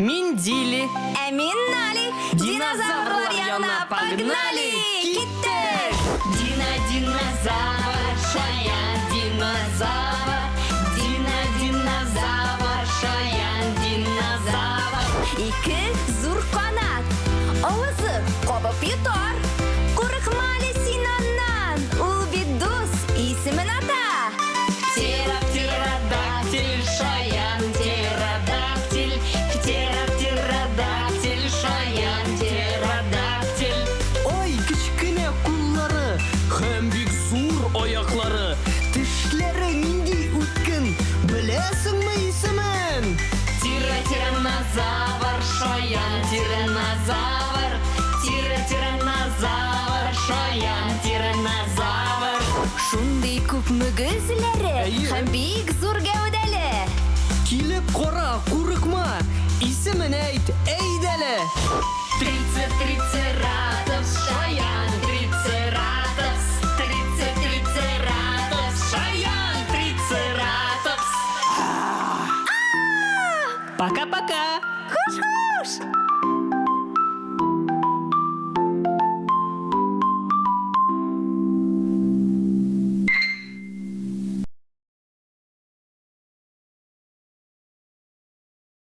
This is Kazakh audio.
Миндили. Эминали. Динозавр янына погнали. Киттер. Динозавр, шаян динозавр. Динозавр, шаян динозавр. Ике зур канат. Авызы кабып йотар. Курыкмалы син аннан. Ул бит дус, исемен ата. Птеродактиль, шаян птеродактиль. Птеродактиль, шаян птеродактиль. Ой, кичкене куллары, һәм бик зур аяклары. Тешләре нинди үткен, беләсеңме исемен? Тиранозавр, шаян тиранозавр. Тиранозавр, шаян тиранозавр. Шундый күп мөгезләре Әйе. һәм бик зур гәүдәле. Килеп кара, курыкма. Исемен әйт, әйдәле. Трицератопс, шаян трицератопс. Трицератопс, шаян трицератопс. Пока-пока. Хуш-хуш!